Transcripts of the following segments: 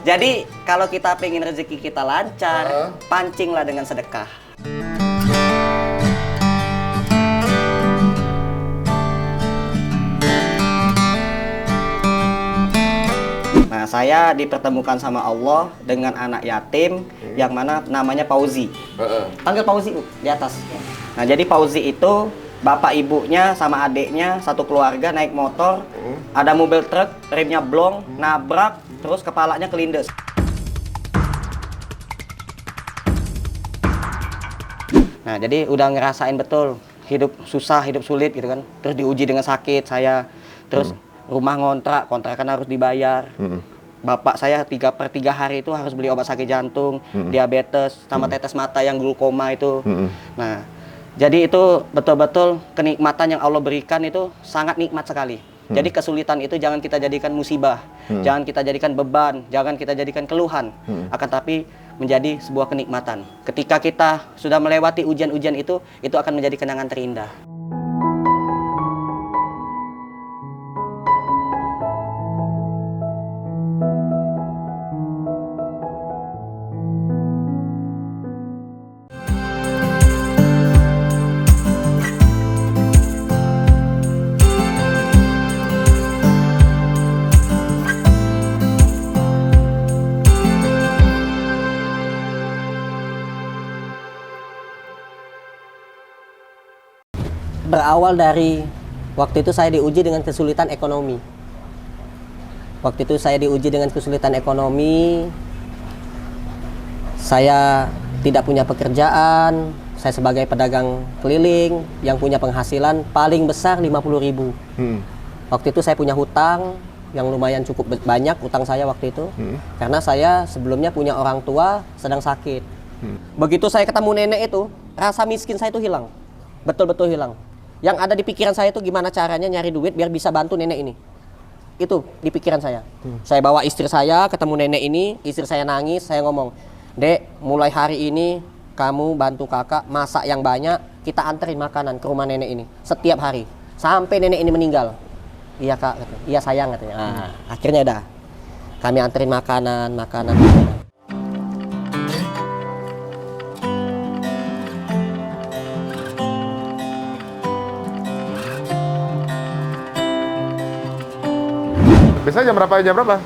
Jadi kalau kita pengen rezeki kita lancar, pancinglah dengan sedekah. Nah, saya dipertemukan sama Allah dengan anak yatim yang mana namanya Fauzi. Panggil Fauzi di atas. Nah, jadi Fauzi itu bapak ibunya sama adiknya satu keluarga naik motor, ada mobil truk, remnya blong, nabrak, terus kepalanya kelindes. Nah, jadi udah ngerasain betul hidup susah, hidup sulit gitu kan. Terus diuji dengan sakit saya. Terus rumah ngontrak, kontrakan harus dibayar. Bapak saya 3/3 hari itu harus beli obat sakit jantung, diabetes, sama tetes mata yang glukoma itu. Nah, jadi itu betul-betul kenikmatan yang Allah berikan itu sangat nikmat sekali. Jadi kesulitan itu jangan kita jadikan musibah, jangan kita jadikan beban, jangan kita jadikan keluhan, akan tapi menjadi sebuah kenikmatan. Ketika kita sudah melewati ujian-ujian itu akan menjadi kenangan terindah. Berawal dari waktu itu saya diuji dengan kesulitan ekonomi. Waktu itu saya diuji dengan kesulitan ekonomi. Saya tidak punya pekerjaan. Saya sebagai pedagang keliling yang punya penghasilan paling besar 50.000. Waktu itu saya punya hutang yang lumayan cukup banyak, utang saya waktu itu. Karena saya sebelumnya punya orang tua sedang sakit. Begitu saya ketemu nenek itu, rasa miskin saya itu hilang. Betul-betul hilang. Yang ada di pikiran saya itu gimana caranya nyari duit biar bisa bantu nenek ini. Itu di pikiran saya. Saya bawa istri saya ketemu nenek ini, istri saya nangis, saya ngomong, "Dek, mulai hari ini kamu bantu kakak masak yang banyak, kita anterin makanan ke rumah nenek ini setiap hari sampai nenek ini meninggal." "Iya kak," katanya. "Iya sayang," katanya. Nah, akhirnya dah kami anterin makanan. Biasanya jam berapa?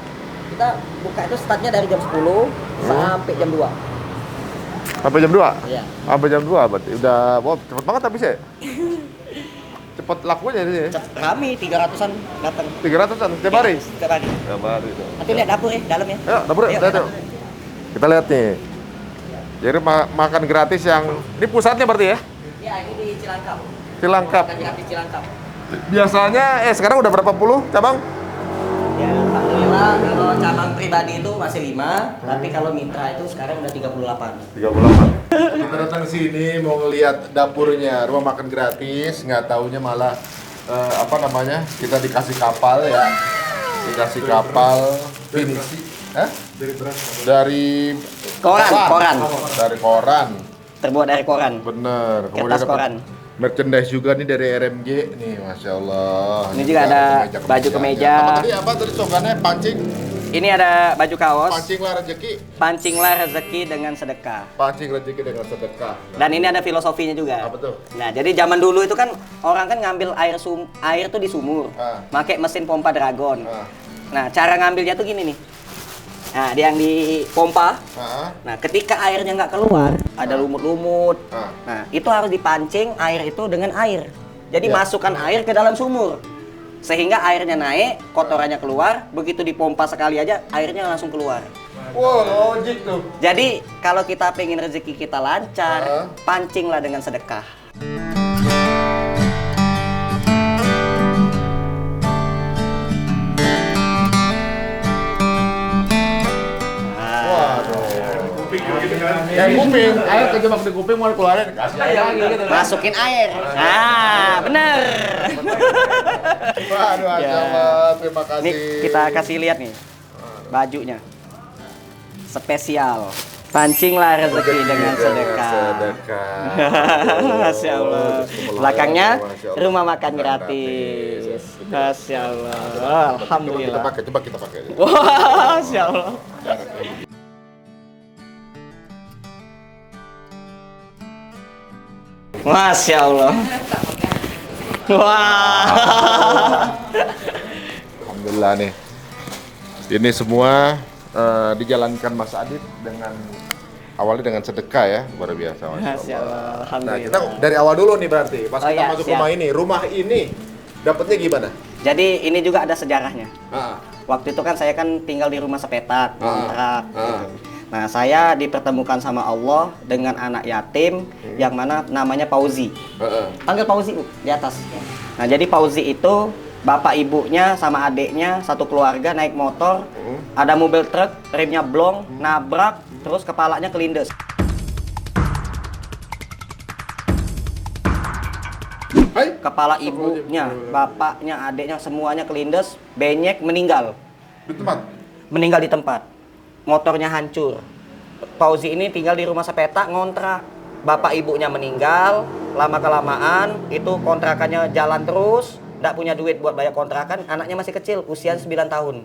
Kita buka itu startnya dari jam 10 sampai jam 2. Sampai jam 2? Iya. Sampai jam 2 berarti udah, wow, cepet banget habis ya? Cepet lakunya ini ya? Kami 300-an datang. 300-an setiap hari? Setiap hari. Setiap hari tuh. Nanti lihat dapur dalamnya. Ayo, dapur ya, kita lihat nih. Jadi makan gratis yang, ini pusatnya berarti ya? Iya, ini di Cilangkap. Cilangkap. Makan gratis Cilangkap. Biasanya, sekarang udah berapa puluh cabang? Ya, alhamdulillah kalau cabang pribadi itu masih 5, tapi kalau mitra itu sekarang udah 38. 38. Kita datang sini mau ngeliat dapurnya, rumah makan gratis, nggak taunya malah kita dikasih kapal ya, dikasih kapal finisi, dari koran. Dari koran. Terbuat dari koran. Bener. Kertas koran. Merchandise juga nih dari RMG nih, masya Allah. Ini juga ada baju kemeja. Sama tadi apa tadi slogannya? Pancing. Ini ada baju kaos. Pancinglah rezeki. Pancinglah rezeki dengan sedekah. Pancing rezeki dengan sedekah. Dan ini ada filosofinya juga. Apa tuh? Nah, jadi zaman dulu itu kan orang kan ngambil air tuh di sumur, pakai mesin pompa dragon. Nah, cara ngambilnya tuh gini nih. Nah, dia yang dipompa. Nah, ketika airnya nggak keluar, ada lumut-lumut. Nah, itu harus dipancing air itu dengan air. Jadi masukkan air ke dalam sumur. Sehingga airnya naik, kotorannya keluar. Begitu dipompa sekali aja, airnya langsung keluar. Wow, logik tuh. Jadi, kalau kita pengen rezeki kita lancar, pancinglah dengan sedekah. Yang kuping, air kejebak di kuping mau keluarin, kasih air lagi gitu. Masukin air. Bener. Waduh, Allah, terima kasih. Nih kita kasih lihat nih bajunya. Spesial. Pancinglah rezeki dengan sedekah. Masya Allah. Belakangnya rumah makan gratis. Masya Allah. Alhamdulillah. Coba kita pakai. Wah, Masya Allah. Masya Allah. Wah. Alhamdulillah nih. Ini semua dijalankan Mas Adit dengan awalnya dengan sedekah ya, luar biasa Masya Masya Allah. Allah. Nah, Alhamdulillah. kita dari awal dulu nih berarti. Pas Oh kita iya, masuk siap. rumah ini dapetnya gimana? Jadi ini juga ada sejarahnya. Ah, Waktu itu kan saya kan tinggal di rumah sepetak, kontrak. Ah. Gitu. Nah, saya dipertemukan sama Allah dengan anak yatim yang mana namanya Pauzi. Panggil Pauzi Bu, di atas. Nah, jadi Pauzi itu bapak ibunya sama adiknya satu keluarga naik motor, ada mobil truk, remnya blong, nabrak, terus kepalanya kelindes. Hai. Kepala ibunya, bapaknya, adiknya semuanya kelindes, benyek, meninggal. Di tempat. Meninggal di tempat. Motornya hancur. Pauzi ini tinggal di rumah sepetak ngontrak. Bapak ibunya meninggal, lama-kelamaan itu kontrakannya jalan terus, nggak punya duit buat bayar kontrakan, anaknya masih kecil, usia 9 tahun.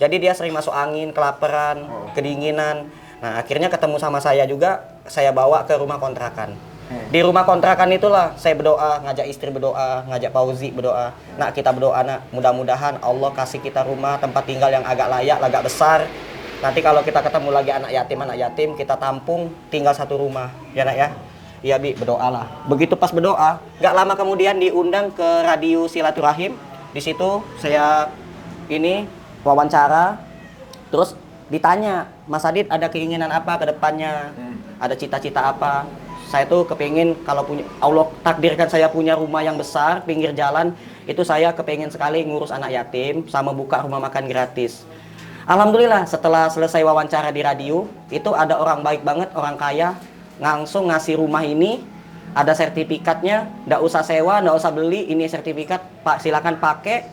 Jadi dia sering masuk angin, kelaparan, kedinginan. Nah, akhirnya ketemu sama saya juga, saya bawa ke rumah kontrakan. Di rumah kontrakan itulah saya berdoa, ngajak istri berdoa, ngajak Pauzi berdoa. Nak, kita berdoa nak, mudah-mudahan Allah kasih kita rumah tempat tinggal yang agak layak, agak besar. Nanti kalau kita ketemu lagi anak yatim, kita tampung tinggal satu rumah. Ya nak ya? Iya Bi, berdoalah. Begitu pas berdoa, nggak lama kemudian diundang ke radio Silaturahim. Di situ saya ini wawancara, terus ditanya, Mas Adit ada keinginan apa ke depannya? Ada cita-cita apa? Saya tuh kepingin kalau punya Allah takdirkan saya punya rumah yang besar pinggir jalan, itu saya kepingin sekali ngurus anak yatim sama buka rumah makan gratis. Alhamdulillah setelah selesai wawancara di radio, itu ada orang baik banget, orang kaya, langsung ngasih rumah ini, ada sertifikatnya, nggak usah sewa, nggak usah beli, ini sertifikat, Pak silakan pakai,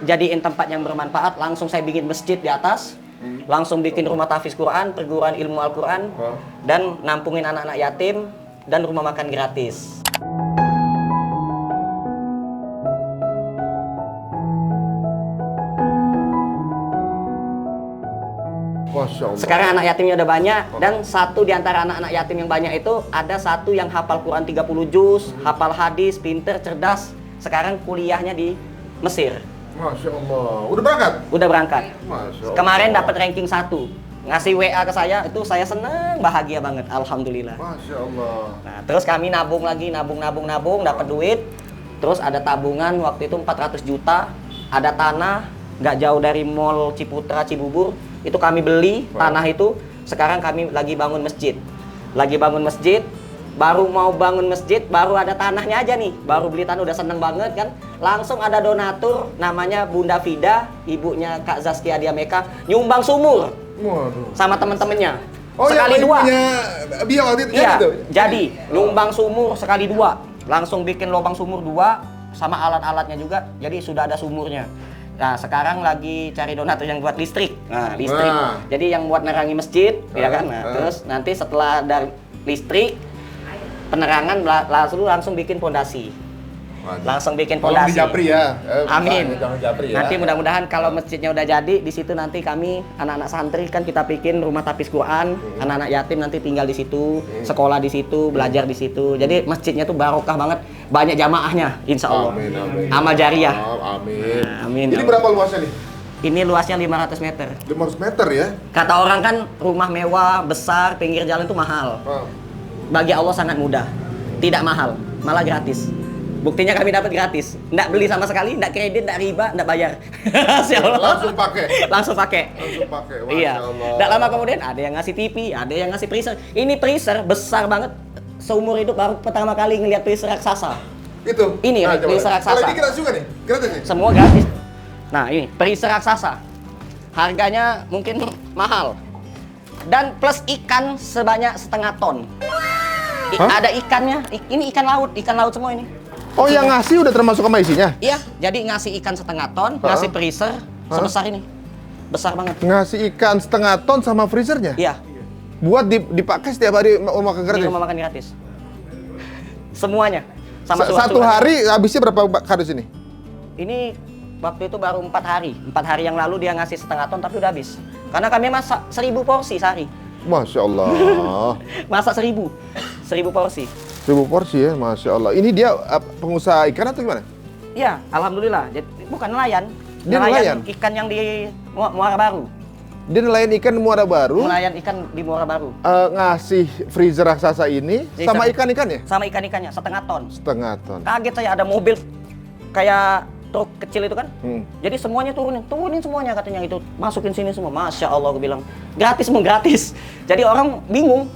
jadiin tempat yang bermanfaat. Langsung saya bikin masjid di atas, langsung bikin rumah tahfiz Quran, perguruan ilmu Al-Quran, dan nampungin anak-anak yatim, dan rumah makan gratis. Masya Allah. Sekarang anak yatimnya udah banyak, dan satu di antara anak-anak yatim yang banyak itu ada satu yang hafal Quran 30 juz, hafal hadis, pinter, cerdas. Sekarang kuliahnya di Mesir. Masya Allah. Udah berangkat? Udah berangkat. Masya Allah. Kemarin dapat ranking 1. Ngasih WA ke saya, itu saya seneng, bahagia banget. Alhamdulillah. Masya Allah. Nah, terus kami nabung lagi, nabung, dapat duit. Terus ada tabungan waktu itu 400 juta, ada tanah nggak jauh dari Mall Ciputra Cibubur. Itu kami beli tanah itu. Sekarang kami lagi bangun masjid. Baru mau bangun masjid, baru ada tanahnya aja nih. Baru beli tanah udah seneng banget kan. Langsung ada donatur namanya Bunda Fida, ibunya Kak Zaskia Diameka, nyumbang sumur. Waduh. Sama temen-temennya. Oh, sekali yang dua. Dia waktu itu Iya, itu? jadi nyumbang sumur sekali 2. Langsung bikin lubang sumur 2 sama alat-alatnya juga. Jadi sudah ada sumurnya. Nah, sekarang lagi cari donatur yang buat listrik. Nah, listrik. Nah. Jadi yang buat nerangi masjid, ya kan? Nah, terus nanti setelah dari listrik penerangan langsung bikin fondasi. Langsung bikin Tolong fondasi. di Japri ya. Amin. Jangan Japri ya. Nanti mudah-mudahan kalau masjidnya udah jadi, di situ nanti kami anak-anak santri kan kita bikin rumah tahfiz Quran, anak-anak yatim nanti tinggal di situ, sekolah di situ, belajar di situ. Jadi masjidnya tuh barokah banget, banyak jamaahnya, insya Allah. Amin, amin. Amal jariah. Amin. Nah, amin. Ini berapa luasnya nih? Ini luasnya 500 meter. 500 meter ya? Kata orang kan rumah mewah, besar, pinggir jalan itu mahal. Bagi Allah sangat mudah. Tidak mahal, malah gratis. Buktinya kami dapat gratis. Nggak beli sama sekali, nggak kredit, nggak riba, nggak bayar. Langsung pakai. Langsung pakai. Masya Iya. Allah. Nggak lama kemudian ada yang ngasih TV, ada yang ngasih freezer. Ini freezer besar banget. Seumur hidup baru pertama kali ngelihat freezer raksasa. Itu. Ini, coba. freezer raksasa. Kalau ini gratis juga nih? Gratis nih? Semua gratis. Nah, ini freezer raksasa. Harganya mungkin mahal. Dan plus ikan sebanyak 1,5 ton. Ada ikannya. Ini ikan laut semua ini. Oh, yang ngasih udah termasuk sama isinya? Iya, jadi ngasih ikan 1,5 ton, ngasih freezer sebesar ini. Besar banget. Ngasih ikan 1,5 ton sama freezernya? Iya. Buat dipakai setiap hari makan Di gratis? rumah makan gratis. Semuanya. Sama Satu hari habisnya berapa kardus ini? Ini waktu itu baru 4 hari. 4 hari yang lalu dia ngasih setengah ton tapi udah habis. Karena kami masak 1000 porsi sehari. Masya Allah. Masak 1000 porsi. 1000 porsi ya, Masya Allah. Ini dia pengusaha ikan atau gimana? Iya, alhamdulillah. Jadi, bukan nelayan. Dia nelayan? Ikan yang di Muara Baru. Dia nelayan ikan di Muara Baru. Nelayan ikan di Muara Baru. Ngasih freezer raksasa ini Jadi sama ikan-ikannya? Sama ikan-ikannya, setengah ton. Setengah ton. Kaget saya ada mobil kayak truk kecil itu kan. Jadi semuanya turunin semuanya katanya itu. Masukin sini semua. Masya Allah aku bilang. Gratis mau gratis. Jadi orang bingung.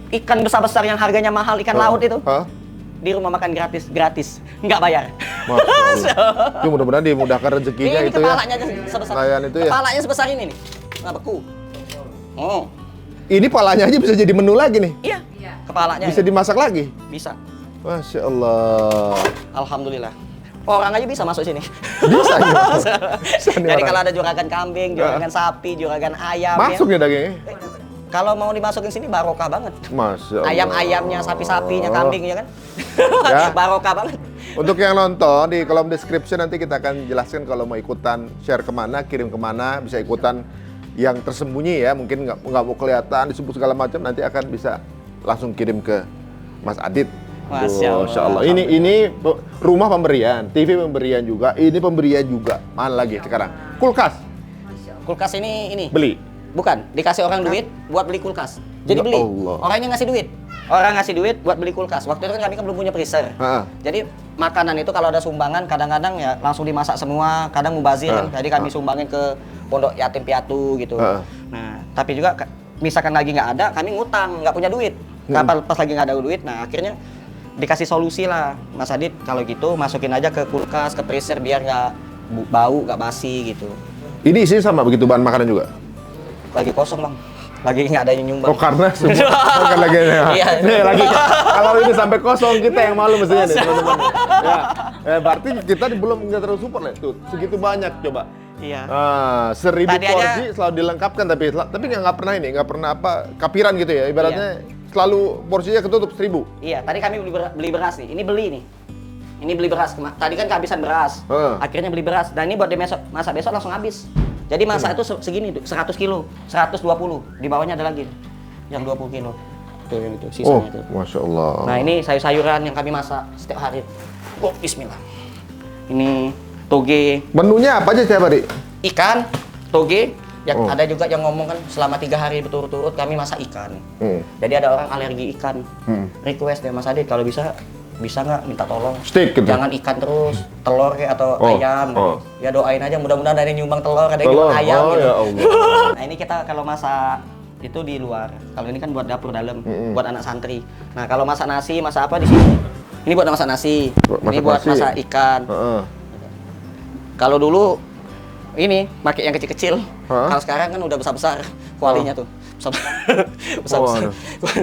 Ikan besar-besar yang harganya mahal, ikan laut itu. Di rumah makan gratis. Nggak bayar. Masya Allah. Ya, mudah-mudahan dimudahkan rezekinya Ini itu ya. kepalanya aja sebesar. Nelayan itu ya. Kepalanya sebesar ini nih. Nah, beku. Oh. Ini palanya aja bisa jadi menu lagi nih. Iya. Kepalanya. Bisa dimasak lagi. Bisa. Masya Allah. Alhamdulillah. Orang aja bisa masuk sini. Bisa ya. Jadi kalau ada juragan kambing, juragan sapi, juragan ayam. Masuk ya dagingnya? Kalau mau dimasukin sini barokah banget. Masya Allah. Ayam-ayamnya, sapi-sapinya, kambingnya kan. Ya. Barokah banget. Untuk yang nonton di kolom description nanti kita akan jelaskan kalau mau ikutan share kemana, kirim kemana, bisa ikutan yang tersembunyi ya, mungkin nggak mau kelihatan disebut segala macam, nanti akan bisa langsung kirim ke Mas Adit. Masya Allah. Ini rumah pemberian, TV pemberian juga, ini pemberian juga. Mana lagi sekarang? Kulkas. Kulkas ini. Beli. Bukan, dikasih orang duit buat beli kulkas. Jadi Ya beli. Allah. Orangnya ngasih duit. Orang ngasih duit buat beli kulkas. Waktu itu kan kami kan belum punya freezer. Jadi makanan itu kalau ada sumbangan kadang-kadang ya langsung dimasak semua, kadang mubazir kan. Jadi kami sumbangin ke pondok yatim piatu gitu. Nah, tapi juga misalkan lagi nggak ada, kami ngutang, nggak punya duit. Pas lagi nggak ada duit, nah akhirnya dikasih solusi lah, Mas Adit. Kalau gitu masukin aja ke kulkas, ke freezer biar nggak bau, nggak basi gitu. Ini isinya sama begitu bahan makanan juga? Lagi kosong bang, lagi nggak ada yang nyumbang. Oh karena semua bukan lagi Iya. Nih lagi kalau ini sampai kosong kita yang malu mestinya nih teman-teman. Ya, berarti kita belum nggak terlalu support lah tuh segitu banyak coba. Iya. 1000 Tadi porsi aja- selalu dilengkapkan tapi nggak pernah nggak pernah kapiran gitu ya ibaratnya selalu porsinya ketutup 1000. Iya, tadi kami beli beras nih. Ini beli nih. Ini beli beras. Tadi kan kehabisan beras. Akhirnya beli beras. Dan ini buat masak besok langsung habis. Jadi masak itu segini, 100 kilo, 120. Di bawahnya ada lagi yang 20 kilo. Tuh yang itu, sisanya itu. Masya Allah. Nah ini sayur-sayuran yang kami masak setiap hari. Oh, bismillah. Ini toge. Menunya apa aja setiap hari? Ikan, toge. Yang ada juga yang ngomong kan selama 3 hari berturut-turut kami masak ikan. Jadi ada orang alergi ikan. Request deh Mas Adit kalau bisa nggak minta tolong. Steak gitu. Jangan ikan terus, telur kayak atau ayam. Ya doain aja mudah-mudahan ada yang nyumbang telur, ada yang nyumbang ayam gitu. Ya Allah. Nah ini kita kalau masak itu di luar. Kalau ini kan buat dapur dalam, buat anak santri. Nah kalau masak nasi, masak apa di sini? Ini buat masak nasi. Ini buat masak ikan. Kalau dulu ini pakai yang kecil-kecil. Kalau sekarang kan udah besar-besar kualinya tuh. Besar-besar.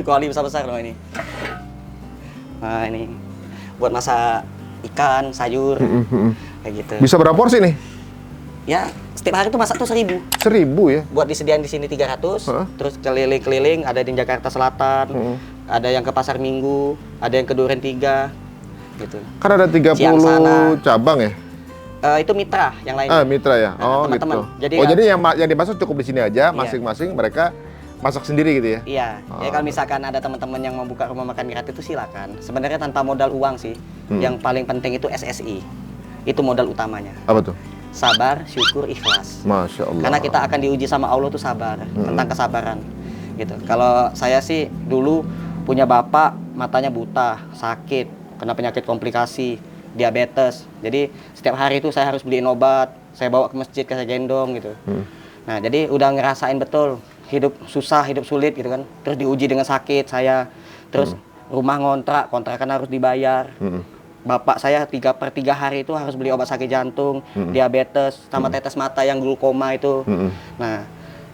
Kuali besar-besar loh ini. Nah, ini buat masak ikan, sayur. Kayak gitu. Bisa berapa porsi nih? Ya, setiap hari tuh masak tuh 1000. 1000 ya? Buat disediain di sini 300, terus keliling-keliling, ada di Jakarta Selatan, ada yang ke Pasar Minggu, ada yang ke Duren 3, gitu. Kan ada 30 cabang ya? Itu mitra yang lain. Mitra ya? Oh teman-teman. gitu. Jadi yang dimasak cukup di sini aja, masing-masing mereka masak sendiri gitu ya? Iya, ya kalau misalkan ada teman-teman yang mau buka rumah makan gratis itu silakan. Sebenarnya tanpa modal uang sih, yang paling penting itu SSI. Itu modal utamanya. Apa tuh? Sabar, syukur, ikhlas. Masya Allah. Karena kita akan diuji sama Allah tuh sabar, tentang kesabaran. Gitu. Kalau saya sih dulu punya bapak matanya buta, sakit, kena penyakit komplikasi, diabetes. Jadi setiap hari itu saya harus beliin obat, saya bawa ke masjid, saya gendong gitu. Nah, jadi udah ngerasain betul hidup susah, hidup sulit gitu kan. Terus diuji dengan sakit saya. Terus rumah kontrakan harus dibayar. Bapak saya 3/3 hari itu harus beli obat sakit jantung, diabetes, sama tetes mata yang glukoma itu. Nah,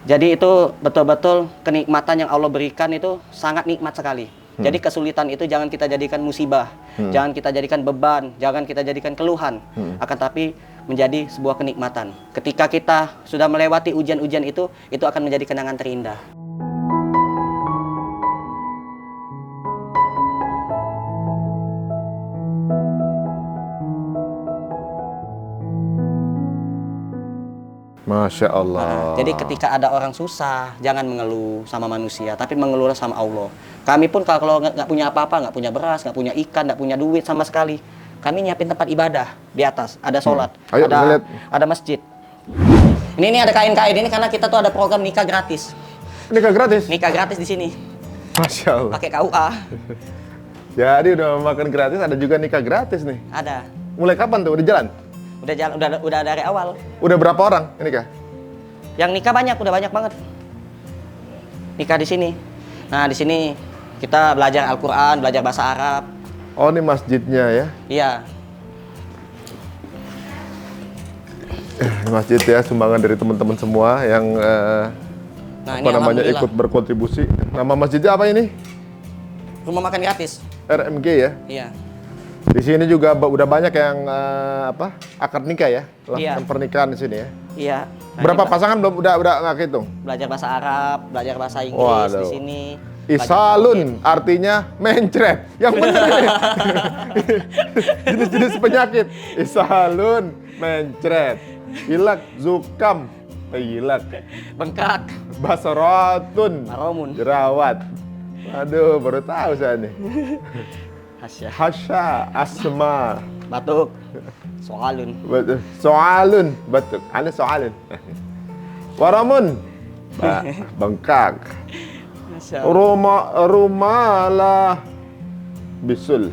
jadi itu betul-betul kenikmatan yang Allah berikan itu sangat nikmat sekali. Jadi kesulitan itu jangan kita jadikan musibah, jangan kita jadikan beban, jangan kita jadikan keluhan. Akan tapi menjadi sebuah kenikmatan. Ketika kita sudah melewati ujian-ujian itu akan menjadi kenangan terindah. Masya Allah. Nah, jadi ketika ada orang susah, jangan mengeluh sama manusia, tapi mengeluh sama Allah. Kami pun kalau nggak punya apa-apa, nggak punya beras, nggak punya ikan, nggak punya duit sama sekali, kami nyiapin tempat ibadah di atas, ada sholat, Ayo, kita lihat. ada masjid. Ini ada kain-kain ini karena kita tuh ada program nikah gratis. Nikah gratis? Nikah gratis di sini, Masya Allah. pakai KUA. Jadi udah makan gratis, ada juga nikah gratis nih. Ada. Mulai kapan tuh? Udah jalan? Udah jalan, udah dari awal. Udah berapa orang yang nikah? Yang nikah banyak, udah banyak banget. Nikah di sini. Nah, di sini kita belajar Al-Qur'an, belajar bahasa Arab. Oh, ini masjidnya ya? Iya. Ini masjid ya, sumbangan dari teman-teman semua yang Nah, apa namanya alhamdulillah. ikut berkontribusi. Nama masjidnya apa ini? Rumah makan gratis. RMG ya. Iya. Di sini juga udah banyak yang akad nikah ya, Iya. lakukan pernikahan di sini ya. Iya. Nah, Berapa ini pasangan belum udah nggak hitung? belajar bahasa Arab, belajar bahasa Inggris Waduh. di sini. Isalun artinya mencret. Yang benar ini. Jenis-jenis penyakit. Isalun mencret. Ilak zukam. Ilak. Bengkak, Basaratun. maromun, Jerawat. Aduh, baru tahu saya nih. hasya, Hasya, asma. batuk, soalun. Soalun, batuk. Ana soalun. Waramun. Bengkak. Hasya. Rumalah. Bisul.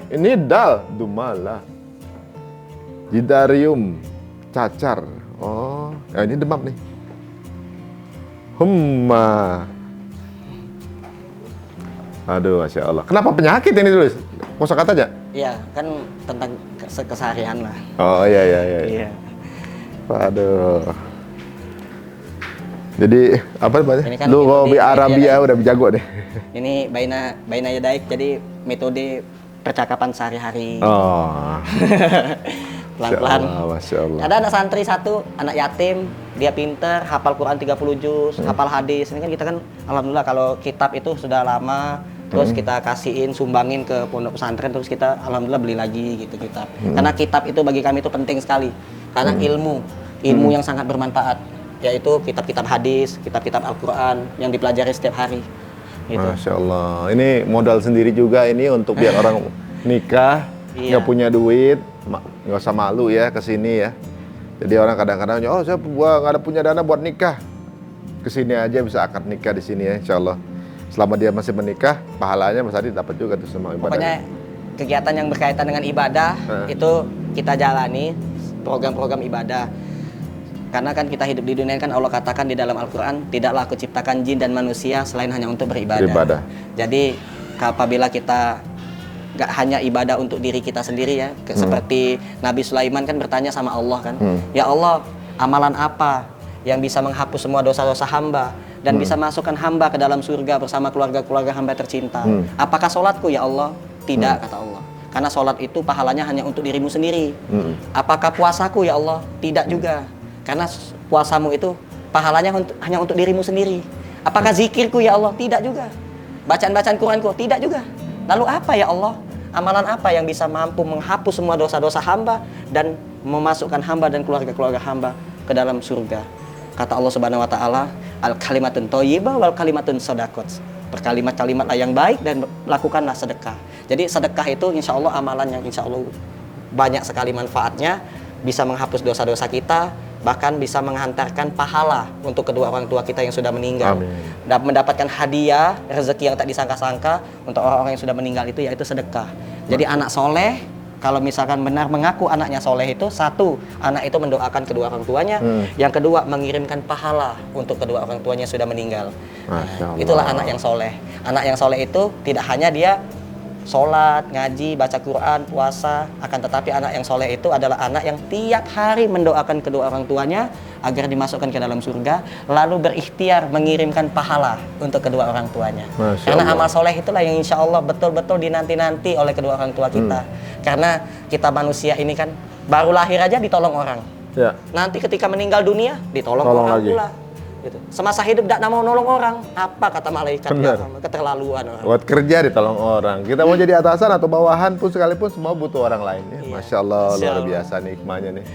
Ini dal. Dumalah. Jidarium. Cacar. Oh, ini demam nih. Humma. Aduh, Masya Allah. Kenapa penyakit ini tulis? Kosakata aja? Iya, kan tentang keseharian lah. Oh, iya. Iya. Aduh. Jadi, apa namanya? Ini kan Lu kalau metode di Arabia ya, udah jago deh. Ini baina yadaik, jadi metode percakapan sehari-hari. Oh. Pelan-pelan. Masya Allah. Ada anak santri satu, anak yatim, dia pinter, hafal Quran 30 juz, hafal hadis. Ini kan kita kan alhamdulillah kalau kitab itu sudah lama, terus kita kasihin, sumbangin ke pondok pesantren, terus kita alhamdulillah beli lagi gitu kitab. Karena kitab itu bagi kami itu penting sekali. Karena ilmu yang sangat bermanfaat, yaitu kitab-kitab hadis, kitab-kitab Al-Quran yang dipelajari setiap hari. Gitu. Masya Allah. Ini modal sendiri juga ini untuk biar orang nikah, Iya. nggak punya duit, nggak usah malu ya ke sini ya. Jadi orang kadang-kadang, oh saya nggak ada punya dana buat nikah, kesini aja bisa akad nikah di sini ya, Insya Allah. Selama dia masih menikah, pahalanya Mas Adi dapat juga tuh semua ibadah. Pokoknya kegiatan yang berkaitan dengan ibadah itu kita jalani, program-program ibadah. Karena kan kita hidup di dunia kan Allah katakan di dalam Al-Quran, tidaklah aku ciptakan jin dan manusia selain hanya untuk beribadah. Jadi apabila kita gak hanya ibadah untuk diri kita sendiri ya, seperti Nabi Sulaiman kan bertanya sama Allah kan, ya Allah, amalan apa yang bisa menghapus semua dosa-dosa hamba dan bisa masukkan hamba ke dalam surga bersama keluarga-keluarga hamba tercinta? Apakah sholatku ya Allah? Tidak, kata Allah. Karena sholat itu pahalanya hanya untuk dirimu sendiri. Apakah puasaku ya Allah? Tidak juga. Karena puasamu itu pahalanya hanya untuk dirimu sendiri. Apakah zikirku ya Allah? Tidak juga. Bacaan-bacaan Quranku? Tidak juga. Lalu apa ya Allah? Amalan apa yang bisa mampu menghapus semua dosa-dosa hamba dan memasukkan hamba dan keluarga-keluarga hamba ke dalam surga? Kata Allah Subhanahu wa taala, al-kalimatun thayyibah wal kalimatun shadaqat. Berkalimat-kalimatlah yang baik dan lakukanlah sedekah. Jadi sedekah itu insya Allah amalan yang insya Allah banyak sekali manfaatnya, bisa menghapus dosa-dosa kita, bahkan bisa menghantarkan pahala untuk kedua orang tua kita yang sudah meninggal. Amin. Dan mendapatkan hadiah rezeki yang tak disangka-sangka untuk orang-orang yang sudah meninggal itu yaitu sedekah. Jadi anak soleh, kalau misalkan benar mengaku anaknya soleh itu, satu, anak itu mendoakan kedua orang tuanya, yang kedua mengirimkan pahala untuk kedua orang tuanya yang sudah meninggal. Masya Allah. Itulah anak yang soleh. Anak yang soleh itu tidak hanya dia sholat, ngaji, baca Quran, puasa, akan tetapi anak yang soleh itu adalah anak yang tiap hari mendoakan kedua orang tuanya agar dimasukkan ke dalam surga, lalu berikhtiar mengirimkan pahala untuk kedua orang tuanya. Masya Karena Allah. amal soleh itulah yang insya Allah betul-betul dinanti-nanti oleh kedua orang tua kita. Karena kita manusia ini kan baru lahir aja ditolong orang. Ya. Nanti ketika meninggal dunia ditolong Tolong orang lagi. pula. Gitu. Semasa hidup tidak mau nolong orang, apa kata malaikat? Benar. Ya, keterlaluan orang. Buat kerja ditolong orang. Kita mau jadi atasan atau bawahan pun sekalipun semua butuh orang lain ya. Iya. Masya Allah, Masya luar Allah. biasa nih hikmahnya nih.